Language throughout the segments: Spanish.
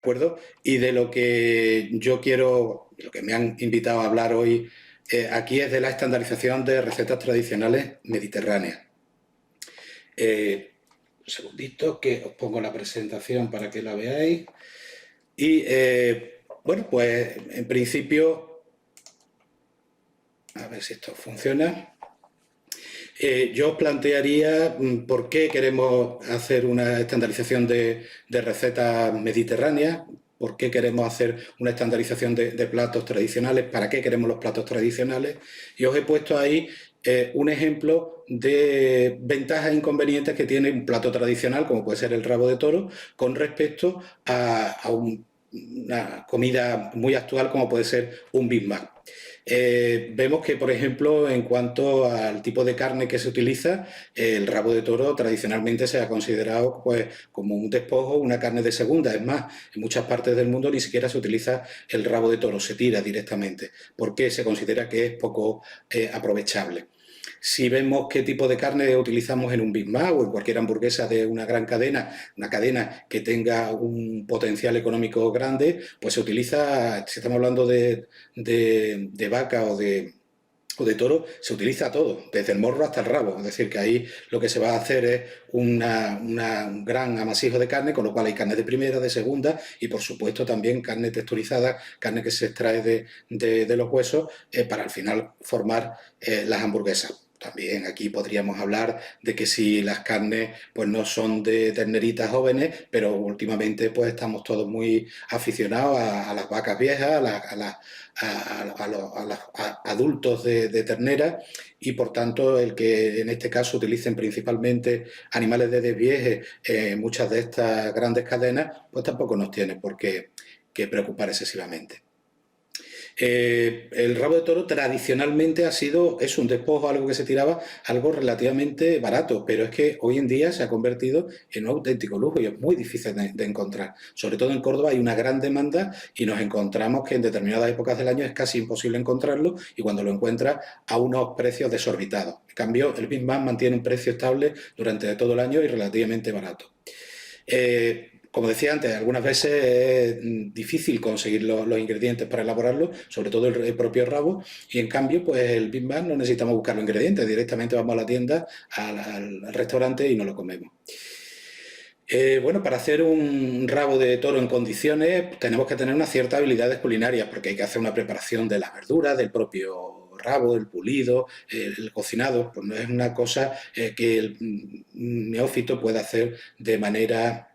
acuerdo. Y de lo que yo quiero, lo que me han invitado a hablar hoy aquí es de la estandarización de recetas tradicionales mediterráneas. Un segundito que os pongo la presentación para que la veáis. Y bueno, pues en principio, a ver si esto funciona. Yo os plantearía por qué queremos hacer una estandarización de recetas mediterráneas, por qué queremos hacer una estandarización de platos tradicionales, para qué queremos los platos tradicionales. Y os he puesto ahí un ejemplo de ventajas e inconvenientes que tiene un plato tradicional, como puede ser el rabo de toro, con respecto a una comida muy actual, como puede ser un Big Mac. Vemos que, por ejemplo, en cuanto al tipo de carne que se utiliza, el rabo de toro tradicionalmente se ha considerado pues, como un despojo, una carne de segunda. Es más, en muchas partes del mundo ni siquiera se utiliza el rabo de toro, se tira directamente, porque se considera que es poco aprovechable. Si vemos qué tipo de carne utilizamos en un Big Mac o en cualquier hamburguesa de una gran cadena, una cadena que tenga un potencial económico grande, pues se utiliza, si estamos hablando de vaca o de toro, se utiliza todo, desde el morro hasta el rabo. Es decir, que ahí lo que se va a hacer es un gran amasijo de carne, con lo cual hay carne de primera, de segunda y, por supuesto, también carne texturizada, carne que se extrae de los huesos para al final formar las hamburguesas. También aquí podríamos hablar de que si las carnes pues no son de terneritas jóvenes, pero últimamente pues estamos todos muy aficionados a las vacas viejas, a los adultos de ternera y por tanto el que en este caso utilicen principalmente animales de desvieje muchas de estas grandes cadenas, pues tampoco nos tiene por qué preocupar excesivamente. El rabo de toro tradicionalmente es un despojo, algo que se tiraba, algo relativamente barato, pero es que hoy en día se ha convertido en un auténtico lujo y es muy difícil de encontrar. Sobre todo en Córdoba hay una gran demanda y nos encontramos que en determinadas épocas del año es casi imposible encontrarlo y cuando lo encuentras a unos precios desorbitados. En cambio, el Big Mac mantiene un precio estable durante todo el año y relativamente barato. Como decía antes, algunas veces es difícil conseguir los ingredientes para elaborarlo, sobre todo el propio rabo, y en cambio, pues el Big Mac no necesitamos buscar los ingredientes, directamente vamos a la tienda, al restaurante y nos lo comemos. Bueno, para hacer un rabo de toro en condiciones tenemos que tener unas ciertas habilidades culinarias porque hay que hacer una preparación de las verduras, del propio rabo, el pulido, el cocinado, pues no es una cosa que el neófito pueda hacer de manera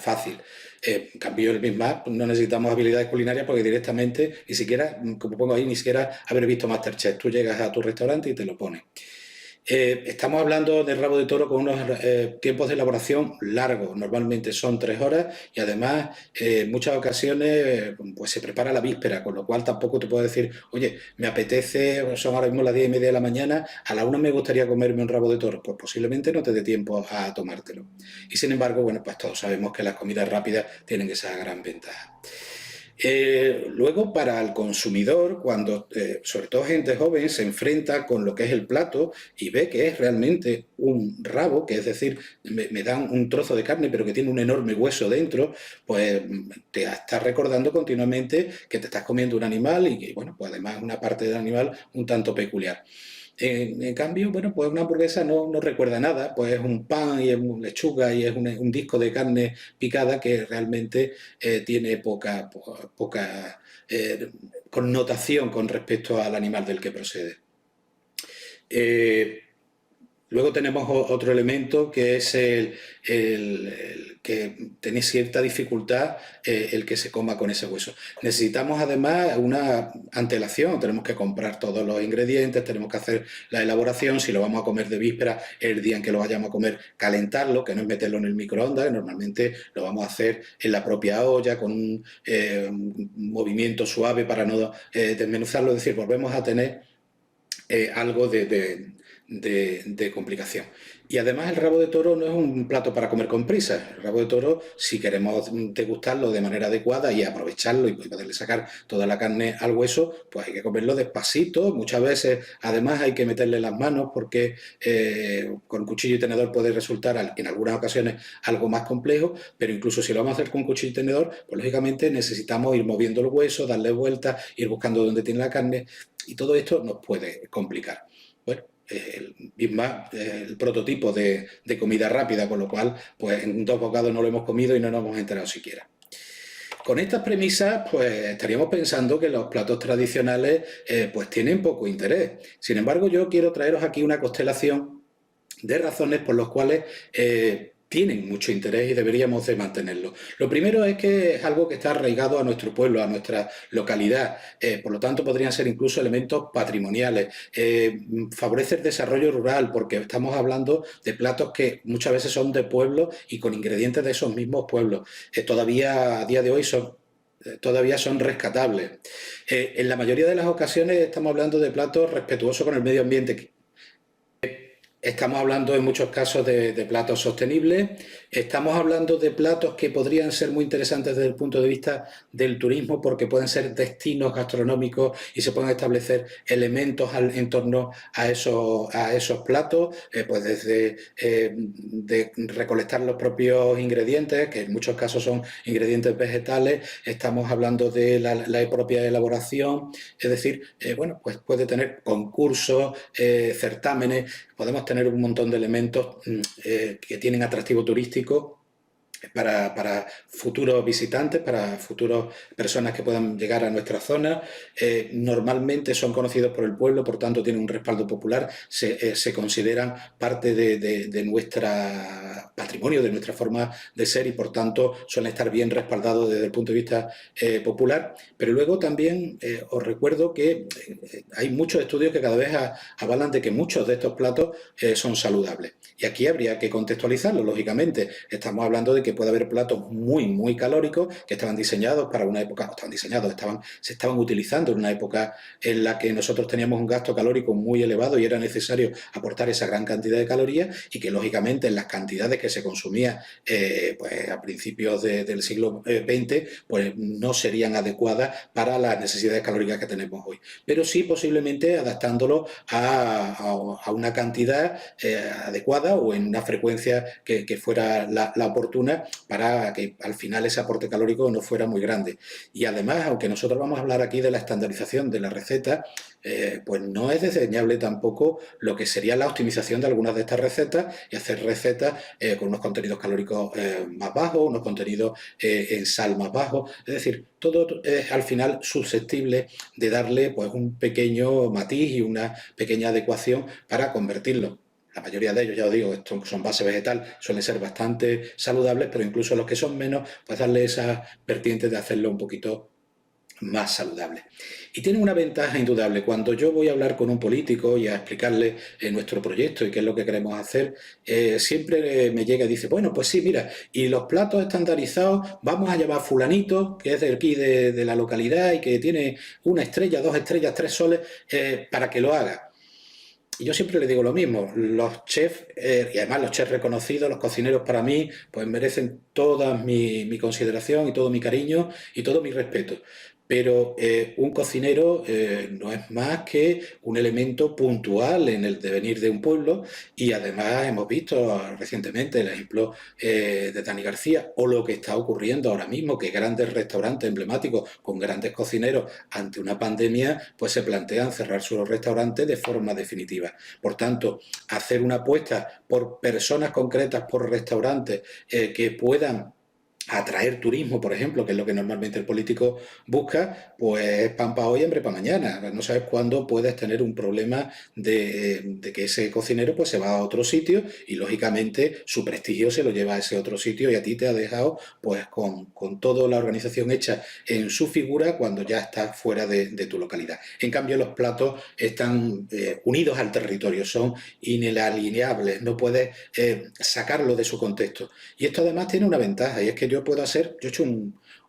fácil. En cambio, el Big Mac no necesitamos habilidades culinarias porque directamente, ni siquiera, como pongo ahí, ni siquiera haber visto MasterChef. Tú llegas a tu restaurante y te lo pones. Estamos hablando de rabo de toro con unos tiempos de elaboración largos, normalmente son 3 horas y además en muchas ocasiones pues se prepara la víspera, con lo cual tampoco te puedo decir, oye, me apetece, son ahora mismo las 10:30 de la mañana, a la 1 me gustaría comerme un rabo de toro, pues posiblemente no te dé tiempo a tomártelo. Y sin embargo, bueno, pues todos sabemos que las comidas rápidas tienen esa gran ventaja. Luego, para el consumidor, cuando sobre todo gente joven se enfrenta con lo que es el plato y ve que es realmente un rabo, que es decir, me dan un trozo de carne pero que tiene un enorme hueso dentro, pues te estás recordando continuamente que te estás comiendo un animal y que, bueno, pues además una parte del animal un tanto peculiar. En cambio, bueno, pues una hamburguesa no recuerda nada, pues es un pan y es lechuga y es un disco de carne picada que realmente tiene poca connotación con respecto al animal del que procede. Eh, Luego tenemos otro elemento que es el que tiene cierta dificultad el que se coma con ese hueso. Necesitamos además una antelación, tenemos que comprar todos los ingredientes, tenemos que hacer la elaboración, si lo vamos a comer de víspera, el día en que lo vayamos a comer, calentarlo, que no es meterlo en el microondas, normalmente lo vamos a hacer en la propia olla con un movimiento suave para no desmenuzarlo, es decir, volvemos a tener algo de complicación. Y además el rabo de toro no es un plato para comer con prisa. El rabo de toro, si queremos degustarlo de manera adecuada y aprovecharlo y poderle sacar toda la carne al hueso, pues hay que comerlo despacito. Muchas veces, además, hay que meterle las manos porque con cuchillo y tenedor puede resultar en algunas ocasiones algo más complejo, pero incluso si lo vamos a hacer con cuchillo y tenedor, pues lógicamente necesitamos ir moviendo el hueso, darle vueltas, ir buscando dónde tiene la carne, y todo esto nos puede complicar. Bueno, el Big Mac, el prototipo de comida rápida, con lo cual, pues en 2 bocados no lo hemos comido y no nos hemos enterado siquiera. Con estas premisas, pues estaríamos pensando que los platos tradicionales, pues tienen poco interés. Sin embargo, yo quiero traeros aquí una constelación de razones por las cuales tienen mucho interés y deberíamos de mantenerlo. Lo primero es que es algo que está arraigado a nuestro pueblo, a nuestra localidad, por lo tanto podrían ser incluso elementos patrimoniales. Favorece el desarrollo rural porque estamos hablando de platos que muchas veces son de pueblos y con ingredientes de esos mismos pueblos. Todavía a día de hoy todavía son rescatables. En la mayoría de las ocasiones estamos hablando de platos respetuosos con el medio ambiente. Estamos hablando en muchos casos de platos sostenibles, estamos hablando de platos que podrían ser muy interesantes desde el punto de vista del turismo porque pueden ser destinos gastronómicos y se pueden establecer elementos en torno a esos platos, pues desde de recolectar los propios ingredientes, que en muchos casos son ingredientes vegetales, estamos hablando de la propia elaboración, es decir, bueno, pues puede tener concursos, certámenes. Podemos tener un montón de elementos que tienen atractivo turístico para futuros visitantes, para futuras personas que puedan llegar a nuestra zona. Normalmente son conocidos por el pueblo, por tanto tienen un respaldo popular, se consideran parte de nuestro patrimonio, de nuestra forma de ser y por tanto suelen estar bien respaldados desde el punto de vista popular. Pero luego también os recuerdo que hay muchos estudios que cada vez avalan de que muchos de estos platos son saludables. Y aquí habría que contextualizarlo, lógicamente. Estamos hablando de que puede haber platos muy, muy calóricos que estaban diseñados para una época, no estaban diseñados, se estaban utilizando en una época en la que nosotros teníamos un gasto calórico muy elevado y era necesario aportar esa gran cantidad de calorías y que, lógicamente, en las cantidades que se consumía pues a principios del siglo XX, pues no serían adecuadas para las necesidades calóricas que tenemos hoy. Pero sí, posiblemente adaptándolo a una cantidad adecuada o en una frecuencia que fuera la oportuna para que al final ese aporte calórico no fuera muy grande. Y además, aunque nosotros vamos a hablar aquí de la estandarización de la receta, pues no es desdeñable tampoco lo que sería la optimización de algunas de estas recetas y hacer recetas con unos contenidos calóricos más bajos, unos contenidos en sal más bajos. Es decir, todo es al final susceptible de darle pues un pequeño matiz y una pequeña adecuación para convertirlo. La mayoría de ellos, ya os digo, estos son base vegetal, suelen ser bastante saludables, pero incluso los que son menos, pues darle esa vertiente de hacerlo un poquito más saludable. Y tiene una ventaja indudable. Cuando yo voy a hablar con un político y a explicarle nuestro proyecto y qué es lo que queremos hacer, siempre me llega y dice, bueno, pues sí, mira, y los platos estandarizados vamos a llamar fulanito, que es de aquí de la localidad y que tiene 1 estrella, 2 estrellas, 3 soles, para que lo haga. Y yo siempre le digo lo mismo, los chefs, y además los chefs reconocidos, los cocineros para mí, pues merecen toda mi consideración y todo mi cariño y todo mi respeto. Pero un cocinero no es más que un elemento puntual en el devenir de un pueblo y además hemos visto recientemente el ejemplo de Dani García o lo que está ocurriendo ahora mismo, que grandes restaurantes emblemáticos con grandes cocineros ante una pandemia pues se plantean cerrar sus restaurantes de forma definitiva. Por tanto, hacer una apuesta por personas concretas, por restaurantes que puedan atraer turismo, por ejemplo, que es lo que normalmente el político busca, pues pan para hoy, hambre para mañana. No sabes cuándo puedes tener un problema de que ese cocinero pues se va a otro sitio y lógicamente su prestigio se lo lleva a ese otro sitio y a ti te ha dejado pues con toda la organización hecha en su figura cuando ya estás fuera de tu localidad. En cambio, los platos están unidos al territorio, son inalienables, no puedes sacarlo de su contexto. Y esto además tiene una ventaja y es que yo he hecho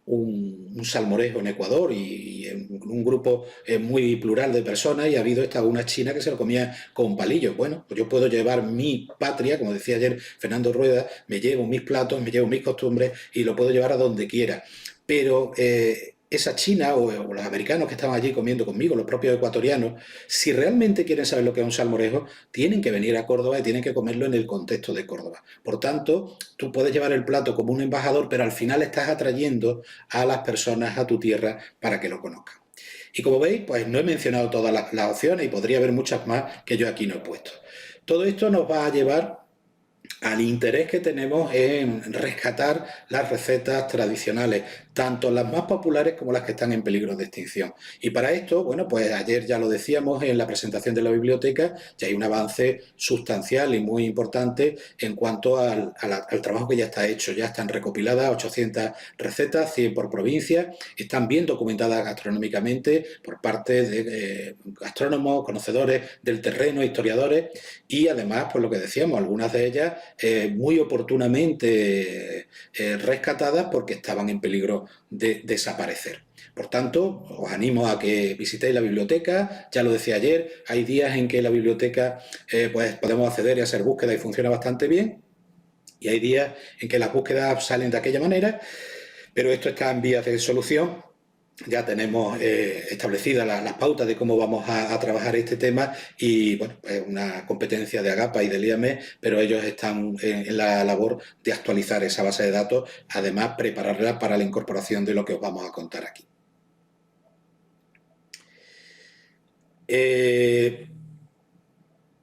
un salmorejo en Ecuador y en un grupo muy plural de personas, y ha habido una china que se lo comía con palillos. Bueno, pues yo puedo llevar mi patria, como decía ayer Fernando Rueda, me llevo mis platos, me llevo mis costumbres y lo puedo llevar a donde quiera. Pero esa China o los americanos que estaban allí comiendo conmigo, los propios ecuatorianos, si realmente quieren saber lo que es un salmorejo, tienen que venir a Córdoba y tienen que comerlo en el contexto de Córdoba. Por tanto, tú puedes llevar el plato como un embajador, pero al final estás atrayendo a las personas a tu tierra para que lo conozcan. Y como veis, pues no he mencionado todas las opciones y podría haber muchas más que yo aquí no he puesto. Todo esto nos va a llevar al interés que tenemos en rescatar las recetas tradicionales, tanto las más populares como las que están en peligro de extinción. Y para esto, bueno, pues ayer ya lo decíamos en la presentación de la biblioteca, ya hay un avance sustancial y muy importante en cuanto al trabajo que ya está hecho. Ya están recopiladas 800 recetas, 100 por provincia, están bien documentadas gastronómicamente por parte de gastrónomos, conocedores del terreno, historiadores, y además, pues lo que decíamos, algunas de ellas muy oportunamente rescatadas porque estaban en peligro de desaparecer. Por tanto, os animo a que visitéis la biblioteca. Ya lo decía ayer, hay días en que la biblioteca pues podemos acceder y hacer búsquedas y funciona bastante bien, y hay días en que las búsquedas salen de aquella manera, pero esto está en vías de solución. Ya tenemos establecidas las pautas de cómo vamos a trabajar este tema, y bueno, es una competencia de Agapa y del IAME, pero ellos están en la labor de actualizar esa base de datos, además prepararla para la incorporación de lo que os vamos a contar aquí.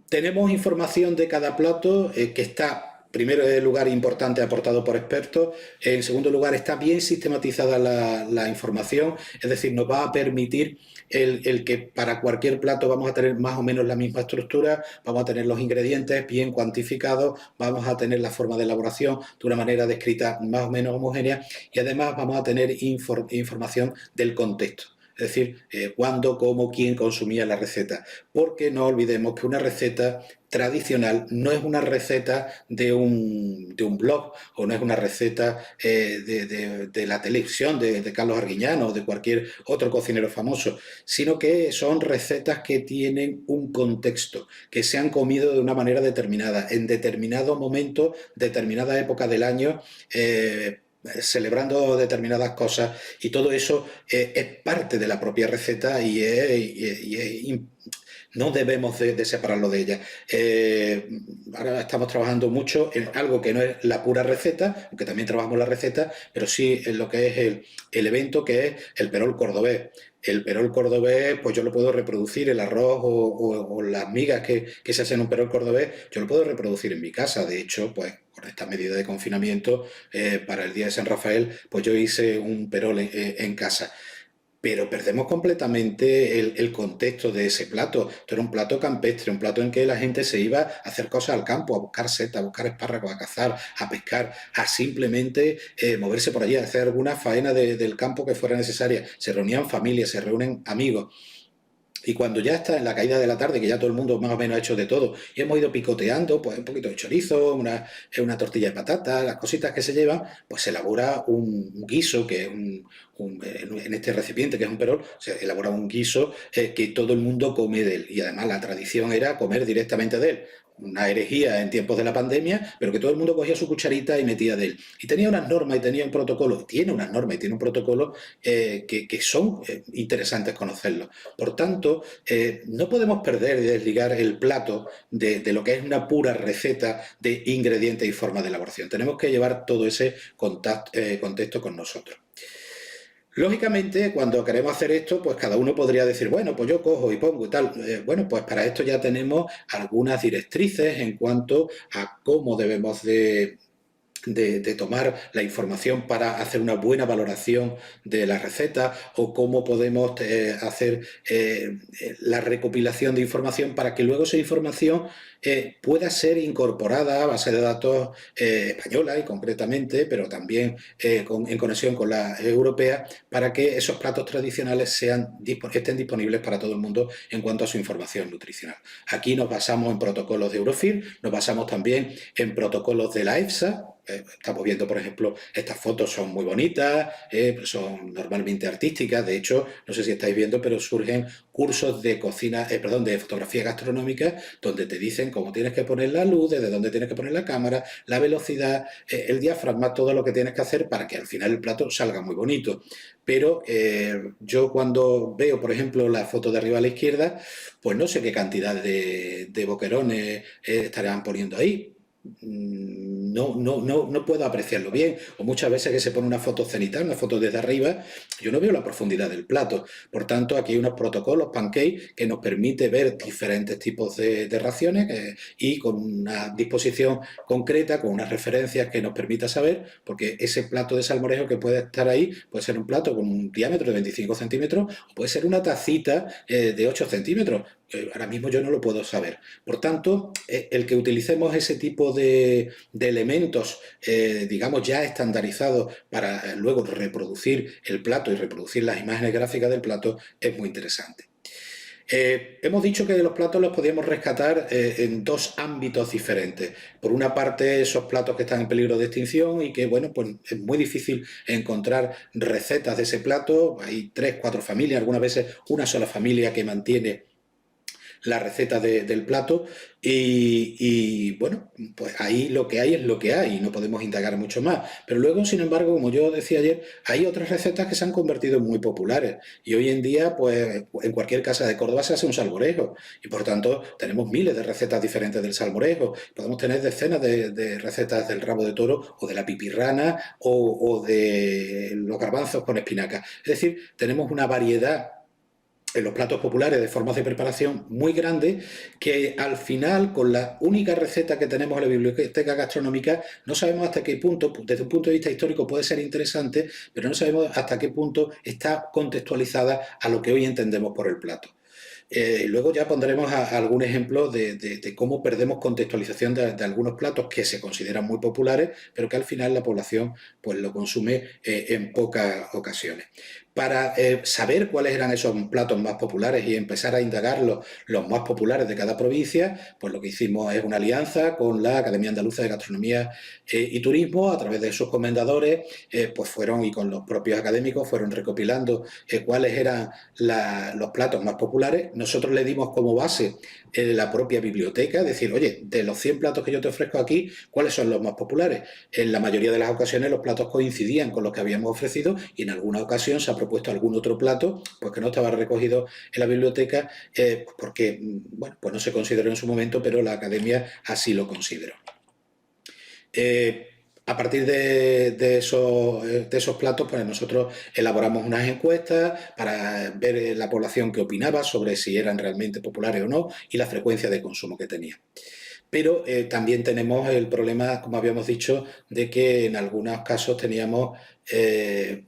Tenemos información de cada plato que está, primero, en lugar importante, aportado por expertos. En segundo lugar, está bien sistematizada la información, es decir, nos va a permitir el que para cualquier plato vamos a tener más o menos la misma estructura, vamos a tener los ingredientes bien cuantificados, vamos a tener la forma de elaboración de una manera descrita más o menos homogénea, y además vamos a tener información del contexto. Es decir, cuándo, cómo, quién consumía la receta. Porque no olvidemos que una receta tradicional no es una receta de un blog, o no es una receta de la televisión de Carlos Arguiñano o de cualquier otro cocinero famoso, sino que son recetas que tienen un contexto, que se han comido de una manera determinada, en determinado momento, determinada época del año, celebrando determinadas cosas, y todo eso es parte de la propia receta, no debemos de separarlo de ella. Ahora estamos trabajando mucho en algo que no es la pura receta, aunque también trabajamos la receta, pero sí en lo que es el evento, que es el perol cordobés. El perol cordobés, pues yo lo puedo reproducir, el arroz o las migas que se hacen en un perol cordobés, yo lo puedo reproducir en mi casa. De hecho, pues con esta medida de confinamiento, para el día de San Rafael, pues yo hice un perol en casa. Pero perdemos completamente el contexto de ese plato. Esto era un plato campestre, un plato en que la gente se iba a hacer cosas al campo, a buscar setas, a buscar espárragos, a cazar, a pescar, a simplemente moverse por allí, a hacer alguna faena del campo que fuera necesaria. Se reunían familias, se reúnen amigos. Y cuando ya está en la caída de la tarde, que ya todo el mundo más o menos ha hecho de todo, y hemos ido picoteando, pues un poquito de chorizo, una tortilla de patata, las cositas que se llevan, pues se elabora un guiso, que es en este recipiente, que es un perol, se elabora un guiso que todo el mundo come de él. Y además la tradición era comer directamente de él. Una herejía en tiempos de la pandemia, pero que todo el mundo cogía su cucharita y metía de él. Y tenía unas normas y tenía un protocolo, tiene unas normas y tiene un protocolo que son interesantes conocerlos. Por tanto, no podemos perder y desligar el plato de lo que es una pura receta de ingredientes y forma de elaboración. Tenemos que llevar todo ese contexto con nosotros. Lógicamente, cuando queremos hacer esto, pues cada uno podría decir, bueno, pues yo cojo y pongo y tal. Bueno, pues para esto ya tenemos algunas directrices en cuanto a cómo debemos de tomar la información para hacer una buena valoración de la receta, o cómo podemos hacer la recopilación de información para que luego esa información pueda ser incorporada a base de datos española y concretamente, pero también en conexión con la europea, para que esos platos tradicionales estén disponibles para todo el mundo en cuanto a su información nutricional. Aquí nos basamos en protocolos de Eurofir, nos basamos también en protocolos de la EFSA, estamos viendo, por ejemplo, estas fotos son muy bonitas, son normalmente artísticas. De hecho, no sé si estáis viendo, pero surgen cursos de cocina, perdón, de fotografía gastronómica, donde te dicen cómo tienes que poner la luz, desde dónde tienes que poner la cámara, la velocidad, el diafragma, todo lo que tienes que hacer para que al final el plato salga muy bonito. Pero yo cuando veo, por ejemplo, la foto de arriba a la izquierda, pues no sé qué cantidad de boquerones estarán poniendo ahí. No puedo apreciarlo bien. O muchas veces que se pone una foto cenital, una foto desde arriba, yo no veo la profundidad del plato. Por tanto, aquí hay unos protocolos Pancake que nos permite ver diferentes tipos de raciones y con una disposición concreta, con unas referencias que nos permita saber, porque ese plato de salmorejo que puede estar ahí puede ser un plato con un diámetro de 25 centímetros o puede ser una tacita de 8 centímetros. Ahora mismo yo no lo puedo saber. Por tanto, el que utilicemos ese tipo de elementos, digamos, ya estandarizados para luego reproducir el plato y reproducir las imágenes gráficas del plato es muy interesante. Hemos dicho que los platos los podíamos rescatar en dos ámbitos diferentes. Por una parte, esos platos que están en peligro de extinción y que, bueno, pues es muy difícil encontrar recetas de ese plato. Hay 3, 4 familias, algunas veces una sola familia que mantiene la receta del plato bueno, pues ahí lo que hay es lo que hay y no podemos indagar mucho más. Pero luego, sin embargo, como yo decía ayer, hay otras recetas que se han convertido en muy populares y hoy en día, pues en cualquier casa de Córdoba se hace un salmorejo y por tanto tenemos miles de recetas diferentes del salmorejo. Podemos tener decenas de recetas del rabo de toro o de la pipirrana o de los garbanzos con espinaca. Es decir, tenemos una variedad en los platos populares de formas de preparación muy grandes que al final con la única receta que tenemos en la biblioteca gastronómica no sabemos hasta qué punto, desde un punto de vista histórico puede ser interesante, pero no sabemos hasta qué punto está contextualizada a lo que hoy entendemos por el plato. Luego ya pondremos algún ejemplo de cómo perdemos contextualización de algunos platos que se consideran muy populares, pero que al final la población pues, lo consume en pocas ocasiones. Para saber cuáles eran esos platos más populares y empezar a indagar los más populares de cada provincia, pues lo que hicimos es una alianza con la Academia Andaluza de Gastronomía y Turismo. A través de sus comendadores pues fueron, y con los propios académicos, fueron recopilando cuáles eran los platos más populares. Nosotros le dimos como base la propia biblioteca, decir, oye, de los 100 platos que yo te ofrezco aquí, ¿cuáles son los más populares? En la mayoría de las ocasiones los platos coincidían con los que habíamos ofrecido y en alguna ocasión se ha propuesto algún otro plato pues que no estaba recogido en la biblioteca porque bueno, pues no se consideró en su momento, pero la academia así lo consideró. A partir de esos platos, pues nosotros elaboramos unas encuestas para ver la población qué opinaba sobre si eran realmente populares o no y la frecuencia de consumo que tenían. Pero también tenemos el problema, como habíamos dicho, de que en algunos casos teníamos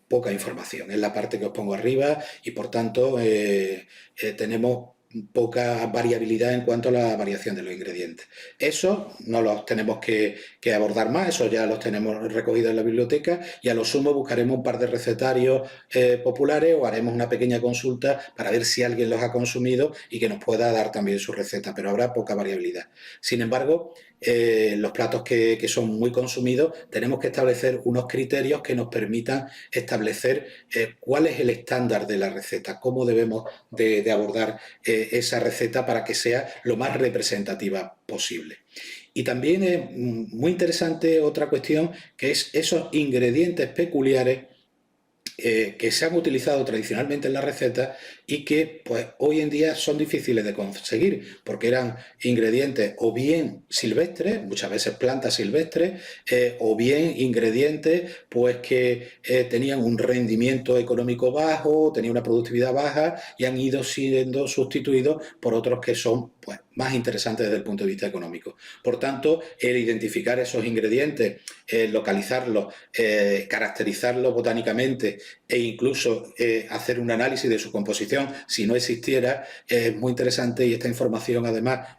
poca información. Es la parte que os pongo arriba y por tanto tenemos poca variabilidad en cuanto a la variación de los ingredientes. Eso no los tenemos que abordar más, eso ya los tenemos recogidos en la biblioteca y a lo sumo buscaremos un par de recetarios populares o haremos una pequeña consulta para ver si alguien los ha consumido y que nos pueda dar también su receta, pero habrá poca variabilidad. Sin embargo, los platos que son muy consumidos tenemos que establecer unos criterios que nos permitan establecer cuál es el estándar de la receta, cómo debemos de abordar esa receta para que sea lo más representativa posible. Y también es muy interesante otra cuestión que es esos ingredientes peculiares que se han utilizado tradicionalmente en la receta y que pues hoy en día son difíciles de conseguir porque eran ingredientes o bien silvestres, muchas veces plantas silvestres, o bien ingredientes pues que tenían un rendimiento económico bajo, tenían una productividad baja y han ido siendo sustituidos por otros que son pues más interesantes desde el punto de vista económico. Por tanto, el identificar esos ingredientes, localizarlos, caracterizarlos botánicamente e incluso hacer un análisis de su composición si no existiera es muy interesante y esta información además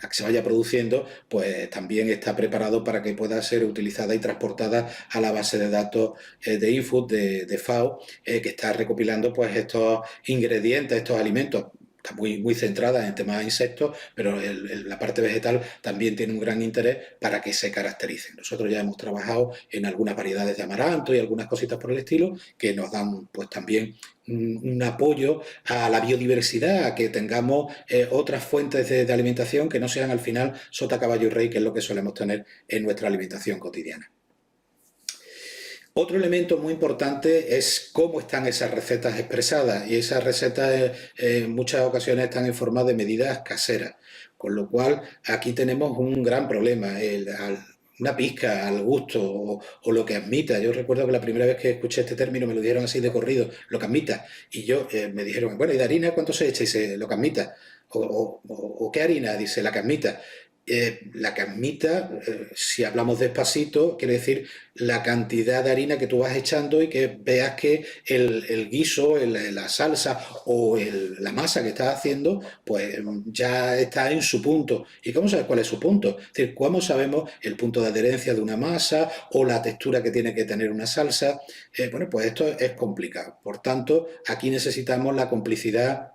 la que se vaya produciendo pues también está preparado para que pueda ser utilizada y transportada a la base de datos de Infood de FAO que está recopilando pues estos ingredientes, estos alimentos está muy centrada en temas de insectos, pero la parte vegetal también tiene un gran interés para que se caractericen. Nosotros ya hemos trabajado en algunas variedades de amaranto y algunas cositas por el estilo que nos dan pues también un apoyo a la biodiversidad, a que tengamos otras fuentes de alimentación que no sean al final sota, caballo y rey, que es lo que solemos tener en nuestra alimentación cotidiana. Otro elemento muy importante es cómo están esas recetas expresadas, y esas recetas en muchas ocasiones están en forma de medidas caseras, con lo cual aquí tenemos un gran problema. Una pizca al gusto o lo que admita. Yo recuerdo que la primera vez que escuché este término me lo dijeron así de corrido, lo que admita, y yo me dijeron, bueno, ¿y de harina cuánto se echa? Y dice, lo que admita. ¿O qué harina? Dice, la que admita. La que admita, si hablamos despacito, quiere decir la cantidad de harina que tú vas echando y que veas que el guiso, la salsa o la masa que estás haciendo, pues ya está en su punto. ¿Y cómo sabes cuál es su punto? Es decir, ¿cómo sabemos el punto de adherencia de una masa o la textura que tiene que tener una salsa? Bueno, pues esto es complicado. Por tanto, aquí necesitamos la complicidad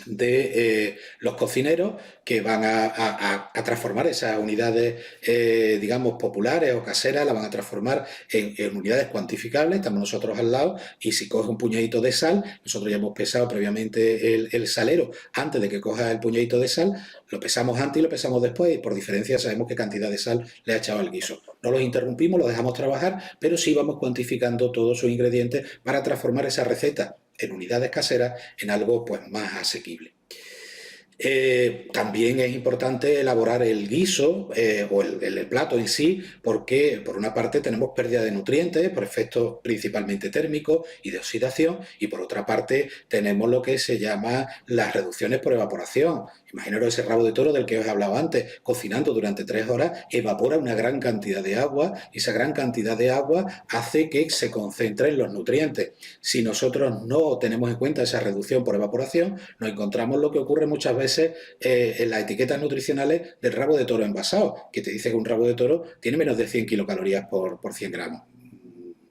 de los cocineros que van a transformar esas unidades, digamos, populares o caseras, las van a transformar en unidades cuantificables. Estamos nosotros al lado y si coge un puñadito de sal, nosotros ya hemos pesado previamente el salero antes de que coja el puñadito de sal, lo pesamos antes y lo pesamos después y por diferencia sabemos qué cantidad de sal le ha echado al guiso. No los interrumpimos, los dejamos trabajar, pero sí vamos cuantificando todos sus ingredientes para transformar esa receta en unidades caseras en algo pues más asequible. También es importante elaborar el guiso o el plato en sí, porque por una parte tenemos pérdida de nutrientes por efectos principalmente térmicos y de oxidación, y por otra parte tenemos lo que se llama las reducciones por evaporación. Imaginaros ese rabo de toro del que os he hablado antes, cocinando durante 3 horas, evapora una gran cantidad de agua, y esa gran cantidad de agua hace que se concentren los nutrientes. Si nosotros no tenemos en cuenta esa reducción por evaporación, nos encontramos lo que ocurre muchas veces en las etiquetas nutricionales del rabo de toro envasado, que te dice que un rabo de toro tiene menos de 100 kilocalorías por 100 gramos.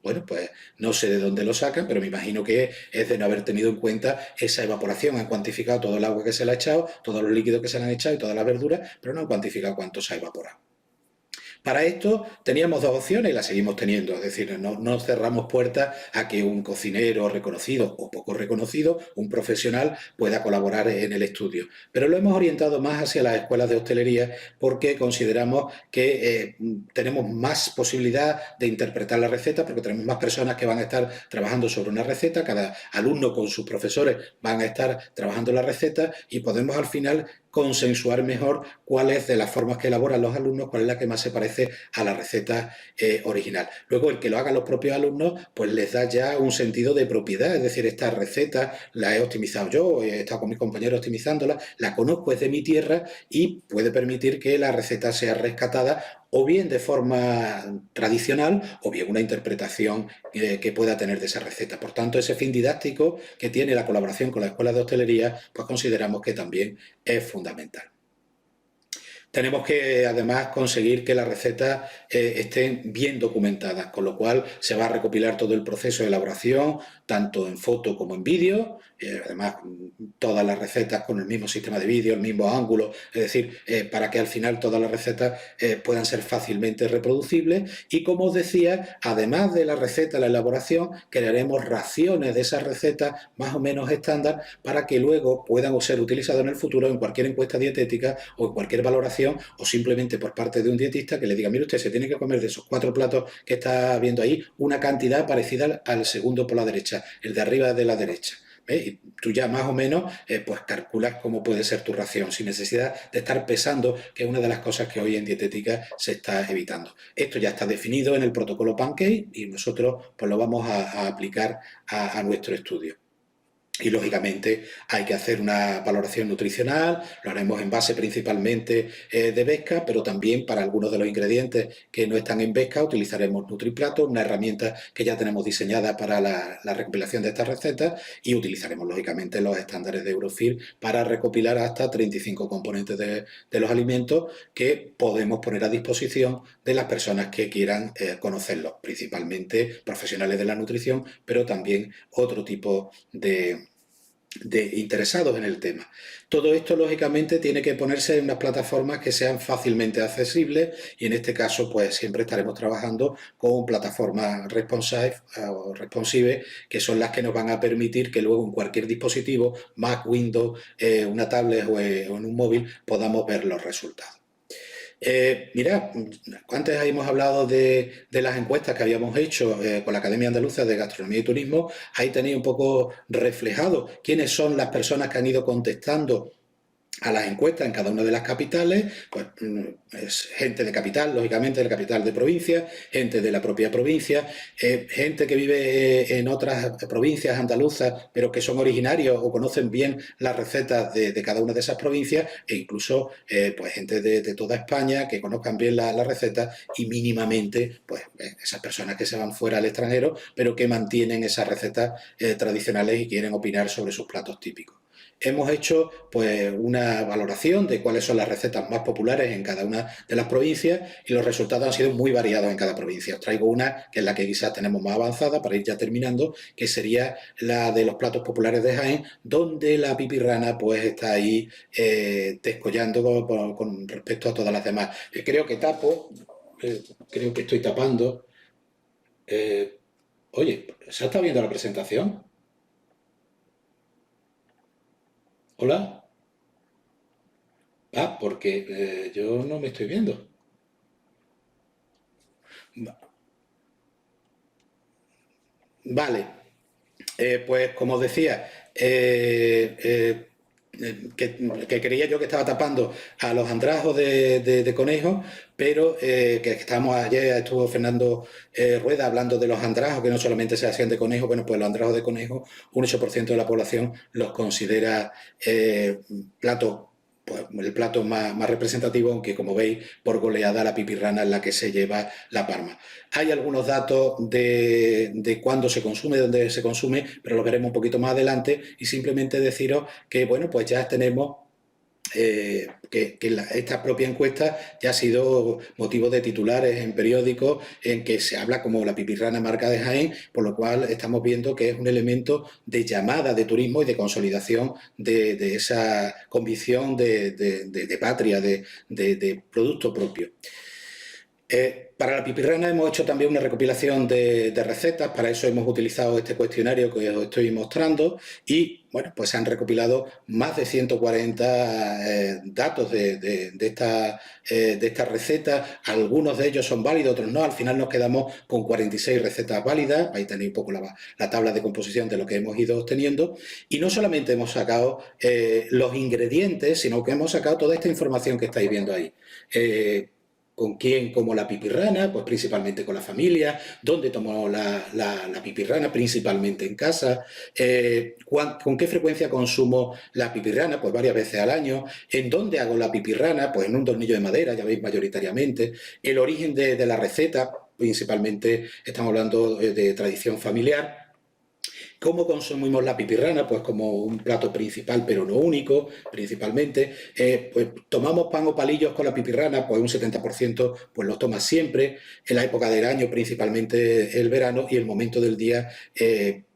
Bueno, pues no sé de dónde lo sacan, pero me imagino que es de no haber tenido en cuenta esa evaporación. Han cuantificado todo el agua que se le ha echado, todos los líquidos que se le han echado y todas las verduras, pero no han cuantificado cuánto se ha evaporado. Para esto teníamos 2 opciones y las seguimos teniendo, es decir, no cerramos puertas a que un cocinero reconocido o poco reconocido, un profesional, pueda colaborar en el estudio. Pero lo hemos orientado más hacia las escuelas de hostelería porque consideramos que tenemos más posibilidad de interpretar la receta, porque tenemos más personas que van a estar trabajando sobre una receta, cada alumno con sus profesores van a estar trabajando la receta y podemos al final consensuar mejor cuál es de las formas que elaboran los alumnos, cuál es la que más se parece a la receta original. Luego, el que lo hagan los propios alumnos, pues les da ya un sentido de propiedad, es decir, esta receta la he optimizado yo, he estado con mis compañeros optimizándola, la conozco, es de mi tierra y puede permitir que la receta sea rescatada o bien de forma tradicional o bien una interpretación que pueda tener de esa receta. Por tanto, ese fin didáctico que tiene la colaboración con la Escuela de Hostelería, pues consideramos que también es fundamental. Tenemos que además conseguir que las recetas estén bien documentadas, con lo cual se va a recopilar todo el proceso de elaboración, tanto en foto como en vídeo, además todas las recetas con el mismo sistema de vídeo, el mismo ángulo, es decir, para que al final todas las recetas puedan ser fácilmente reproducibles. Y como os decía, además de la receta, la elaboración, crearemos raciones de esas recetas más o menos estándar para que luego puedan ser utilizadas en el futuro en cualquier encuesta dietética o en cualquier valoración, o simplemente por parte de un dietista que le diga, mire usted, se tiene que comer de esos 4 platos que está viendo ahí una cantidad parecida al segundo por la derecha, el de arriba de la derecha. ¿Ves? Y tú ya más o menos pues calculas cómo puede ser tu ración, sin necesidad de estar pesando, que es una de las cosas que hoy en dietética se está evitando. Esto ya está definido en el protocolo Pancake y nosotros pues lo vamos a aplicar a nuestro estudio. Y lógicamente hay que hacer una valoración nutricional, lo haremos en base principalmente de Vesca, pero también para algunos de los ingredientes que no están en Vesca utilizaremos NutriPlato, una herramienta que ya tenemos diseñada para la recopilación de estas recetas, y utilizaremos lógicamente los estándares de Eurofil para recopilar hasta 35 componentes de los alimentos que podemos poner a disposición de las personas que quieran conocerlos, principalmente profesionales de la nutrición, pero también otro tipo de interesados en el tema. Todo esto, lógicamente, tiene que ponerse en unas plataformas que sean fácilmente accesibles y en este caso, pues siempre estaremos trabajando con plataformas responsive, que son las que nos van a permitir que luego en cualquier dispositivo, Mac, Windows, una tablet o en un móvil, podamos ver los resultados. Mirad, antes hemos hablado de las encuestas que habíamos hecho con la Academia Andaluza de Gastronomía y Turismo. Ahí tenéis un poco reflejado quiénes son las personas que han ido contestando a las encuestas en cada una de las capitales. Pues es gente de capital, lógicamente, de la capital de provincia, gente de la propia provincia, gente que vive en otras provincias andaluzas, pero que son originarios o conocen bien las recetas de cada una de esas provincias, e incluso pues gente de toda España que conozcan bien las recetas y mínimamente pues esas personas que se van fuera al extranjero, pero que mantienen esas recetas tradicionales y quieren opinar sobre sus platos típicos. Hemos hecho pues una valoración de cuáles son las recetas más populares en cada una de las provincias y los resultados han sido muy variados en cada provincia. Os traigo una que es la que quizás tenemos más avanzada para ir ya terminando, que sería la de los platos populares de Jaén, donde la pipirrana pues está ahí descollando con respecto a todas las demás. Creo que creo que estoy tapando. Oye, ¿se está viendo la presentación? Hola. Ah, porque yo no me estoy viendo. Vale, pues como os decía, que creía yo que estaba tapando a los andrajos de conejo, pero que estábamos ayer, estuvo Fernando Rueda hablando de los andrajos, que no solamente se hacían de conejo. Bueno, pues los andrajos de conejo, un 8% de la población los considera platos, pues el plato más representativo, aunque como veis, por goleada la pipirrana es la que se lleva la palma. Hay algunos datos de cuándo se consume, dónde se consume, pero lo veremos un poquito más adelante, y simplemente deciros que, bueno, pues ya tenemos esta propia encuesta ya ha sido motivo de titulares en periódicos en que se habla como la pipirrana marca de Jaén, por lo cual estamos viendo que es un elemento de llamada de turismo y de consolidación de esa convicción de patria, de producto propio. Para la pipirrana hemos hecho también una recopilación de recetas. Para eso hemos utilizado este cuestionario que os estoy mostrando y, bueno, pues se han recopilado más de 140 datos de estas recetas. Algunos de ellos son válidos, otros no. Al final nos quedamos con 46 recetas válidas. Ahí tenéis un poco la tabla de composición de lo que hemos ido obteniendo. Y no solamente hemos sacado los ingredientes, sino que hemos sacado toda esta información que estáis viendo ahí. ¿Con quién como la pipirrana? Pues principalmente con la familia. ¿Dónde tomo la pipirrana? Principalmente en casa. ¿Con qué frecuencia consumo la pipirrana? Pues varias veces al año. ¿En dónde hago la pipirrana? Pues en un tornillo de madera, ya veis, mayoritariamente. El origen de la receta, principalmente estamos hablando de tradición familiar. ¿Cómo consumimos la pipirrana? Pues como un plato principal, pero no único, principalmente. Pues tomamos pan o palillos con la pipirrana, pues un 70% pues lo toma siempre, en la época del año, principalmente el verano, y el momento del día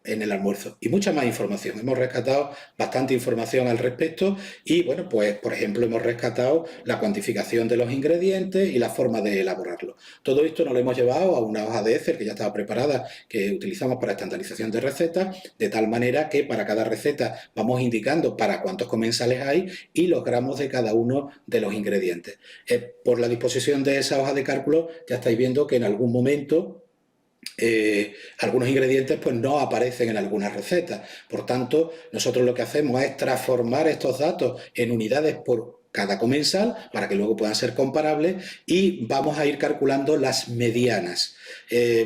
en el almuerzo. Y mucha más información. Hemos rescatado bastante información al respecto y, bueno, pues por ejemplo hemos rescatado la cuantificación de los ingredientes y la forma de elaborarlo. Todo esto nos lo hemos llevado a una hoja de Excel que ya estaba preparada, que utilizamos para estandarización de recetas, de tal manera que para cada receta vamos indicando para cuántos comensales hay y los gramos de cada uno de los ingredientes. Por la disposición de esa hoja de cálculo ya estáis viendo que en algún momento algunos ingredientes pues no aparecen en algunas recetas. Por tanto, nosotros lo que hacemos es transformar estos datos en unidades por cada comensal para que luego puedan ser comparables y vamos a ir calculando las medianas.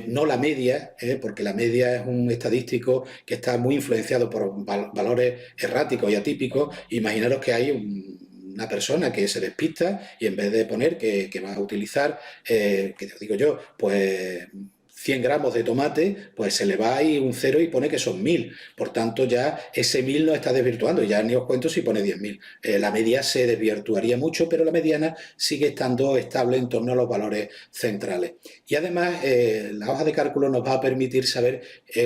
No la media, porque la media es un estadístico que está muy influenciado por valores erráticos y atípicos. Imaginaros que hay una persona que se despista y en vez de poner que va a utilizar, que os digo yo, pues 100 gramos de tomate, pues se le va ahí un cero y pone que son 1000. Por tanto, ya ese 1000 no está desvirtuando, ya ni os cuento si pone 10.000. La media se desvirtuaría mucho, pero la mediana sigue estando estable en torno a los valores centrales. Y además, la hoja de cálculo nos va a permitir saber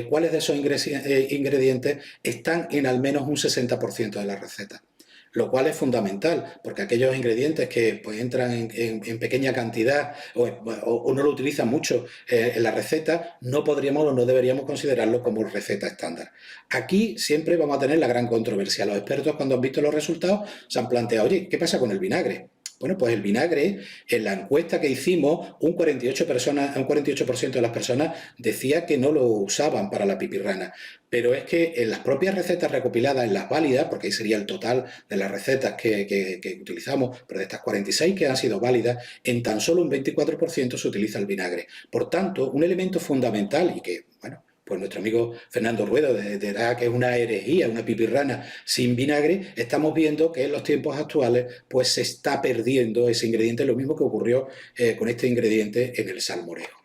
cuáles de esos ingredientes están en al menos un 60% de la receta, lo cual es fundamental, porque aquellos ingredientes que pues, entran en pequeña cantidad o no lo utilizan mucho en la receta, no podríamos o no deberíamos considerarlo como receta estándar. Aquí siempre vamos a tener la gran controversia. Los expertos, cuando han visto los resultados, se han planteado, oye, ¿qué pasa con el vinagre? Bueno, pues el vinagre, en la encuesta que hicimos, un 48% de las personas decía que no lo usaban para la pipirrana. Pero es que en las propias recetas recopiladas, en las válidas, porque ahí sería el total de las recetas que utilizamos, pero de estas 46 que han sido válidas, en tan solo un 24% se utiliza el vinagre. Por tanto, un elemento fundamental y que, bueno, pues nuestro amigo Fernando Ruedo dirá que es una herejía, una pipirrana sin vinagre, estamos viendo que en los tiempos actuales pues se está perdiendo ese ingrediente, lo mismo que ocurrió con este ingrediente en el salmorejo.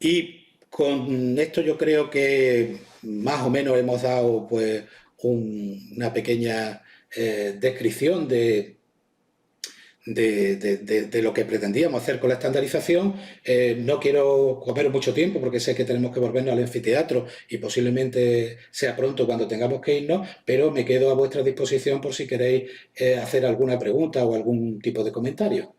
Y con esto yo creo que más o menos hemos dado pues una pequeña descripción de lo que pretendíamos hacer con la estandarización. No quiero comer mucho tiempo porque sé que tenemos que volvernos al anfiteatro y posiblemente sea pronto cuando tengamos que irnos, pero me quedo a vuestra disposición por si queréis hacer alguna pregunta o algún tipo de comentario.